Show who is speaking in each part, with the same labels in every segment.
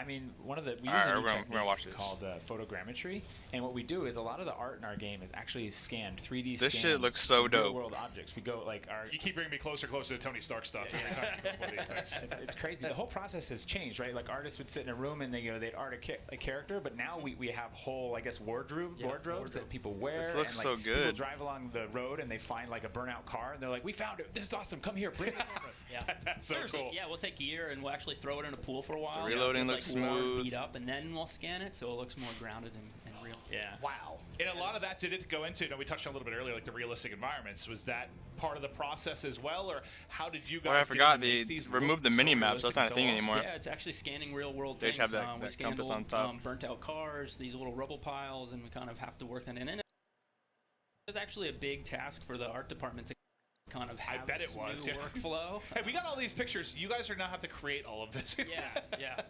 Speaker 1: I mean, we use
Speaker 2: Alright,
Speaker 1: a new
Speaker 2: we're gonna
Speaker 1: technique
Speaker 2: watch this.
Speaker 1: called photogrammetry, and what we do is a lot of the art in our game is actually scanned, 3D.
Speaker 2: This
Speaker 1: scanned
Speaker 2: shit looks so dope.
Speaker 1: Real-world objects. We go like our.
Speaker 3: You keep bringing me closer to Tony Stark stuff every time you one of these things.
Speaker 1: It's crazy. The whole process has changed, right? Like artists would sit in a room and they'd art a character, but now we have whole, I guess, wardrobes that people wear.
Speaker 2: This looks
Speaker 1: and, like,
Speaker 2: so good.
Speaker 1: People drive along the road and they find like a burnout car and they're like, "We found it. This is awesome. Come here, bring it over."
Speaker 4: Yeah,
Speaker 3: That's so
Speaker 4: Seriously,
Speaker 3: cool.
Speaker 4: Yeah, we'll take gear and we'll actually throw it in a pool for a while.
Speaker 2: The reloading
Speaker 4: It's,
Speaker 2: looks
Speaker 4: like, warm,
Speaker 2: smooth.
Speaker 4: beat up, and then we'll scan it so it looks more grounded and real.
Speaker 1: Yeah.
Speaker 3: Wow. And a lot of that did it go into, we touched on a little bit earlier, like the realistic environments. Was that part of the process as well, or how did you guys?
Speaker 2: Oh, I forgot
Speaker 3: they
Speaker 2: they removed the mini maps. That's not a thing anymore.
Speaker 4: Yeah, it's actually scanning real world
Speaker 2: They
Speaker 4: things.
Speaker 2: just have that,
Speaker 4: we
Speaker 2: that
Speaker 4: scanned
Speaker 2: compass
Speaker 4: old,
Speaker 2: on top.
Speaker 4: burnt out cars, these little rubble piles, and we kind of have to work that in. And it was actually a big task for the art department to kind of have
Speaker 3: bet it
Speaker 4: this
Speaker 3: was,
Speaker 4: new
Speaker 3: yeah.
Speaker 4: workflow.
Speaker 3: Hey, we got all these pictures. You guys are now have to create all of this.
Speaker 4: Yeah.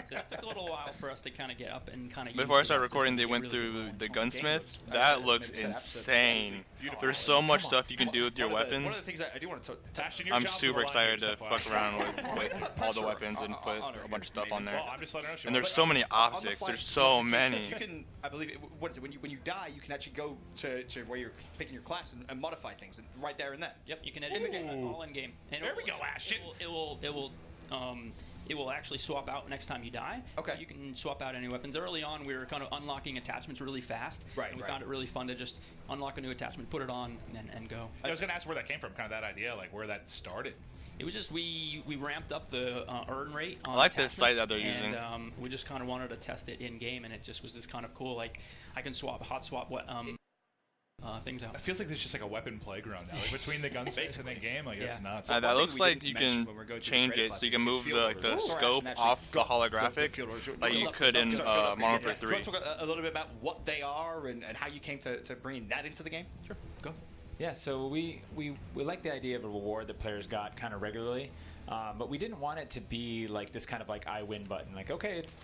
Speaker 4: So it took a little while for us to kind of get up and kind of.
Speaker 2: Before I started recording, they went through the gunsmith. That looks insane. There's so much stuff you can do with your weapon.
Speaker 5: One of the things I do want to
Speaker 3: Ashton, your
Speaker 2: I'm
Speaker 3: job's
Speaker 2: super
Speaker 3: on the line
Speaker 2: excited
Speaker 3: here,
Speaker 2: to
Speaker 3: so
Speaker 2: fuck
Speaker 3: far.
Speaker 2: around with all the weapons and put a bunch of stuff on there.
Speaker 3: Well, I'm just letting her know she
Speaker 2: And
Speaker 3: wants
Speaker 2: there's
Speaker 3: it.
Speaker 2: so many
Speaker 5: On the
Speaker 2: objects.
Speaker 5: fly,
Speaker 2: There's so
Speaker 5: you
Speaker 2: many.
Speaker 5: can, I believe, what is it? When you die, you can actually go to where you're picking your class and modify things, and right there and then.
Speaker 4: Yep, you can edit it all in game. And
Speaker 3: There we go, Ashton.
Speaker 4: It will actually swap out next time you die.
Speaker 5: Okay.
Speaker 4: You can swap out any weapons. Early on, we were kind of unlocking attachments really fast.
Speaker 5: Right,
Speaker 4: And we
Speaker 5: right.
Speaker 4: found it really fun to just unlock a new attachment, put it on, and go.
Speaker 3: I was going to ask where that came from, kind of that idea, like where that started.
Speaker 4: It was just we ramped up the earn rate on
Speaker 2: I like this site that they're
Speaker 4: attachments,
Speaker 2: using.
Speaker 4: and we just kind of wanted to test it in game, and it just was this kind of cool, like I can hot swap what things out.
Speaker 3: It feels like there's just like a weapon playground now, like between the gunsmith and the game. Like that's
Speaker 4: Yeah.
Speaker 3: nuts.
Speaker 2: That
Speaker 5: One thing
Speaker 2: looks
Speaker 5: we
Speaker 2: like
Speaker 5: didn't
Speaker 2: you
Speaker 5: mention
Speaker 2: can
Speaker 5: when we're going through
Speaker 2: change
Speaker 5: the
Speaker 2: it so you can
Speaker 5: credit
Speaker 2: move
Speaker 5: class
Speaker 2: the
Speaker 5: is
Speaker 2: the
Speaker 5: field
Speaker 2: scope
Speaker 5: orders.
Speaker 2: off the
Speaker 5: Go-
Speaker 2: holographic
Speaker 5: field orders.
Speaker 2: like you could in Modern Warfare 3.
Speaker 5: You want to talk a little bit about what they are and how you came to bringing that into the game?
Speaker 4: Sure, go.
Speaker 1: Yeah, so we like the idea of a reward that players got kind of regularly, but we didn't want it to be like this kind of like I win button. Like, okay, it's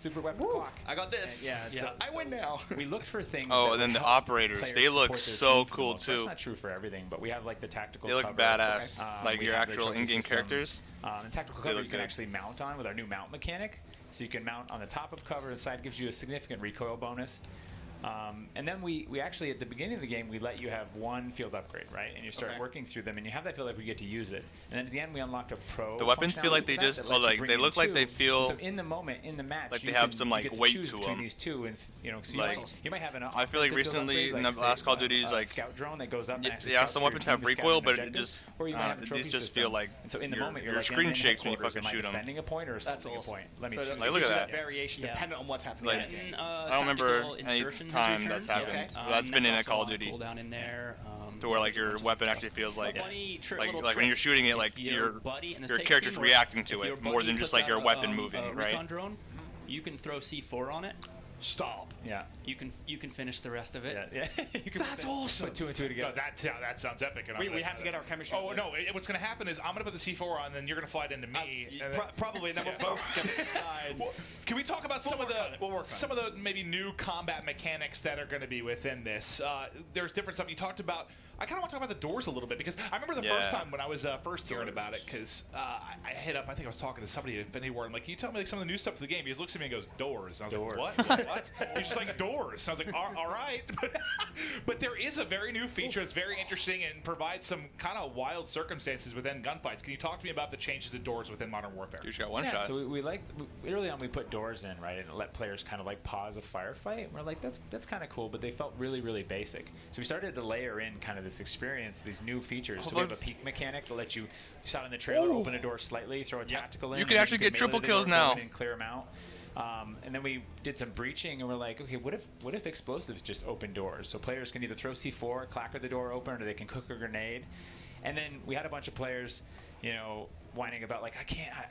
Speaker 1: super weapon clock.
Speaker 5: I got this.
Speaker 1: Yeah, so
Speaker 5: I win now.
Speaker 1: we looked for things.
Speaker 2: Oh,
Speaker 1: that
Speaker 2: and then
Speaker 1: would
Speaker 2: the
Speaker 1: help
Speaker 2: operators,
Speaker 1: players
Speaker 2: they look
Speaker 1: support their
Speaker 2: so
Speaker 1: team for the
Speaker 2: cool,
Speaker 1: most part.
Speaker 2: too.
Speaker 1: It's not true for everything, but we have like the tactical
Speaker 2: They look
Speaker 1: cover.
Speaker 2: badass. Like
Speaker 1: We
Speaker 2: your
Speaker 1: have the
Speaker 2: actual
Speaker 1: trophy
Speaker 2: in-game
Speaker 1: system.
Speaker 2: characters.
Speaker 1: And tactical
Speaker 2: They
Speaker 1: cover
Speaker 2: look
Speaker 1: you can
Speaker 2: good.
Speaker 1: actually mount on with our new mount mechanic. So you can mount on the top of cover. The side gives you a significant recoil bonus. And then we actually, at the beginning of the game, we let you have one field upgrade, right? And you start
Speaker 5: Okay.
Speaker 1: working through them, and you have that field upgrade, you get to use it. And then at the end, we unlocked a pro.
Speaker 2: The weapons feel like
Speaker 1: functionality
Speaker 2: they
Speaker 1: for that
Speaker 2: just-
Speaker 1: that
Speaker 2: oh,
Speaker 1: lets you
Speaker 2: like,
Speaker 1: bring
Speaker 2: they
Speaker 1: in
Speaker 2: look like
Speaker 1: two.
Speaker 2: they feel
Speaker 1: So in the moment, in the match,
Speaker 2: like
Speaker 1: you
Speaker 2: they have
Speaker 1: can-
Speaker 2: some,
Speaker 1: you
Speaker 2: like,
Speaker 1: get
Speaker 2: weight
Speaker 1: choose
Speaker 2: to
Speaker 1: between
Speaker 2: them.
Speaker 1: these two, and so
Speaker 2: Like-
Speaker 1: you might have an.
Speaker 2: I feel like
Speaker 1: offensive field
Speaker 2: recently
Speaker 1: upgrade,
Speaker 2: in
Speaker 1: like,
Speaker 2: the
Speaker 1: say,
Speaker 2: last Call of Duty,
Speaker 1: a
Speaker 2: like,
Speaker 1: scout drone that goes up. and actually
Speaker 2: yeah,
Speaker 1: scouts
Speaker 2: some
Speaker 1: for your
Speaker 2: weapons
Speaker 1: team
Speaker 2: have
Speaker 1: to scout
Speaker 2: recoil,
Speaker 1: an
Speaker 2: but it
Speaker 1: objective,
Speaker 2: just
Speaker 1: or you might have a
Speaker 2: these
Speaker 1: trophy
Speaker 2: just
Speaker 1: system.
Speaker 2: feel like
Speaker 1: And so in the
Speaker 2: your-
Speaker 1: moment, you're
Speaker 2: your
Speaker 1: like,
Speaker 2: screen
Speaker 1: am I in
Speaker 2: shakes when you
Speaker 1: headquarters?
Speaker 2: fucking shoot 'em.
Speaker 1: Am I defending a point or
Speaker 5: That's
Speaker 1: assaulting a
Speaker 5: awesome.
Speaker 1: point? Let me
Speaker 5: So
Speaker 1: choose.
Speaker 2: Like, look at that.
Speaker 5: Variation
Speaker 4: Yeah.
Speaker 5: dependent on what's happening.
Speaker 2: Like,
Speaker 5: in the game.
Speaker 2: I don't remember
Speaker 4: tactical
Speaker 2: any
Speaker 4: insertion is
Speaker 2: time
Speaker 4: your
Speaker 2: that's
Speaker 4: turn.
Speaker 2: happened.
Speaker 4: Yeah.
Speaker 2: That's been in a
Speaker 4: that's
Speaker 2: Call of
Speaker 4: also
Speaker 2: Duty.
Speaker 4: cooldown in there.
Speaker 2: To where like your weapon actually feels like
Speaker 4: little
Speaker 2: like when you're shooting it,
Speaker 4: if
Speaker 2: like
Speaker 4: your buddy, and this
Speaker 2: your
Speaker 4: takes
Speaker 2: character's
Speaker 4: teamwork,
Speaker 2: reacting
Speaker 4: if
Speaker 2: to
Speaker 4: your
Speaker 2: it more
Speaker 4: buddy
Speaker 2: than just
Speaker 4: puts
Speaker 2: like your
Speaker 4: out
Speaker 2: weapon
Speaker 4: a
Speaker 2: moving,
Speaker 4: recon
Speaker 2: right?
Speaker 4: drone, you can throw C4 on it.
Speaker 3: Stop.
Speaker 1: Yeah.
Speaker 4: You can finish the rest of it.
Speaker 1: Yeah. You can
Speaker 5: That's awesome.
Speaker 1: put two and two together.
Speaker 3: No, that sounds epic. And I'm
Speaker 5: We
Speaker 3: gonna-
Speaker 5: have to get our chemistry.
Speaker 3: Oh no! What's going to happen is I'm going to put the C4 on, and then you're going to fly it into me. and then-
Speaker 5: Probably, and then we'll both get
Speaker 3: Well, can we talk about some of
Speaker 5: work on it. We'll work on
Speaker 3: some of the maybe new combat mechanics that are going to be within this? There's different stuff you talked about. I kind of want to talk about the doors a little bit because I remember the first
Speaker 2: Yeah.
Speaker 3: time when I was first hearing about it because I hit up. I think I was talking to somebody at Infinity Ward. I'm like, "Can you tell me like some of the new stuff for the game?" He just looks at me and goes, "Doors." And I was
Speaker 1: Doors.
Speaker 3: like, "What? What?" He's just like, "Doors." So I was like, all right." But there is a very new feature that's very interesting and provides some kind of wild circumstances within gunfights. Can you talk to me about the changes to doors within Modern Warfare?
Speaker 2: You just got one
Speaker 1: Yeah,
Speaker 2: shot.
Speaker 1: so we early on we put doors in, right, and let players kind of like pause a firefight. And we're like, that's kind of cool, but they felt really, really basic. So we started to layer in kind of this experience, these new features. So we have a peek mechanic to let you saw it in the trailer, open a door slightly, throw a tactical in.
Speaker 2: You
Speaker 1: and
Speaker 2: can
Speaker 1: then
Speaker 2: actually get
Speaker 1: melee
Speaker 2: triple
Speaker 1: the
Speaker 2: kills
Speaker 1: door, go
Speaker 2: now.
Speaker 1: in and clear them out. And then we did some breaching, and we're like, okay, what if explosives just open doors? So players can either throw C4, clacker the door open, or they can cook a grenade. And then we had a bunch of players, whining about like,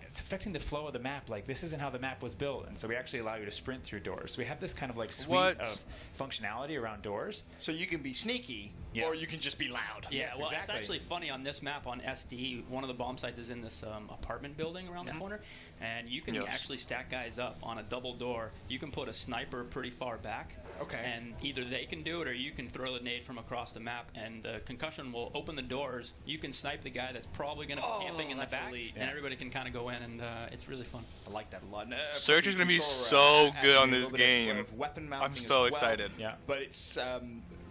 Speaker 1: it's affecting the flow of the map. Like, this isn't how the map was built. And so we actually allow you to sprint through doors. So we have this kind of like suite
Speaker 2: What?
Speaker 1: of functionality around doors.
Speaker 5: So you can be sneaky,
Speaker 1: Yeah.
Speaker 5: or you can just be loud.
Speaker 4: Yeah,
Speaker 1: Yes,
Speaker 4: well, it's
Speaker 1: exactly.
Speaker 4: actually funny on this map on SD. One of the bomb sites is in this apartment building around the corner, and you can
Speaker 2: Yes.
Speaker 4: actually stack guys up on a double door. You can put a sniper pretty far back,
Speaker 5: Okay.
Speaker 4: and either they can do it or you can throw the nade from across the map, and the concussion will open the doors. You can snipe the guy that's probably going to be camping in the
Speaker 5: that's
Speaker 4: back,
Speaker 5: elite.
Speaker 4: and everybody can kind of go in, and it's really fun.
Speaker 5: I like that a lot.
Speaker 2: Search is gonna be
Speaker 5: Control,
Speaker 2: so good on
Speaker 5: adds a
Speaker 2: this
Speaker 5: little bit
Speaker 2: game.
Speaker 5: of weapon mounting
Speaker 2: I'm
Speaker 5: as
Speaker 2: so
Speaker 5: well,
Speaker 2: excited.
Speaker 1: Yeah.
Speaker 5: But it's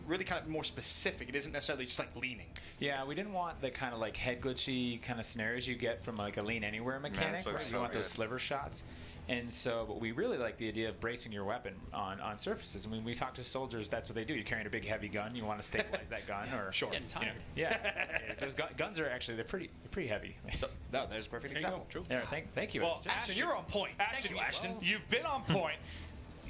Speaker 5: really kind of more specific. It isn't necessarily just like leaning.
Speaker 1: Yeah, we didn't want the kind of like head glitchy kind of scenarios you get from like a lean anywhere mechanic.
Speaker 2: so
Speaker 1: Right?
Speaker 2: so
Speaker 1: You want those
Speaker 2: good.
Speaker 1: sliver shots. And so, but we really like the idea of bracing your weapon on surfaces. And when we talk to soldiers, that's what they do. You're carrying a big heavy gun. You want to stabilize that gun, or
Speaker 5: Sure.
Speaker 4: Getting
Speaker 1: you know,
Speaker 4: tired.
Speaker 1: yeah. Those guns are actually they're pretty heavy.
Speaker 5: No, there's a perfect
Speaker 4: There you
Speaker 5: example.
Speaker 4: go.
Speaker 1: Yeah, thank you.
Speaker 3: Well,
Speaker 1: Ashton.
Speaker 5: Ashton, you're on point.
Speaker 3: Ashton,
Speaker 5: Thank you, Ashton.
Speaker 3: You've been on point.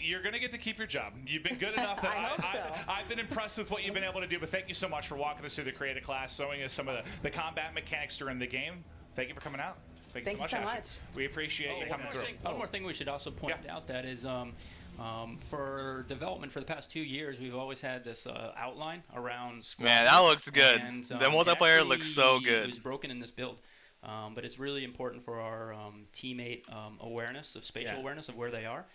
Speaker 3: You're going to get to keep your job. You've been good enough that
Speaker 6: I hope so.
Speaker 3: I've been impressed with what you've been able to do, but thank you so much for walking us through the creative class, showing us some of the combat mechanics during the game. Thank you for coming out. Thank you
Speaker 6: Thank
Speaker 3: so
Speaker 6: you
Speaker 3: much.
Speaker 6: so
Speaker 3: Ashton. We appreciate you coming through.
Speaker 4: One more thing we should also point
Speaker 3: Yeah.
Speaker 4: out that is for development for the past 2 years, we've always had this outline around squads.
Speaker 2: Man, that looks good.
Speaker 4: And,
Speaker 2: The multiplayer
Speaker 4: it
Speaker 2: looks so
Speaker 4: actually
Speaker 2: good.
Speaker 4: was broken in this build. But it's really important for our teammate awareness of spatial
Speaker 1: Yeah.
Speaker 4: awareness of where they are.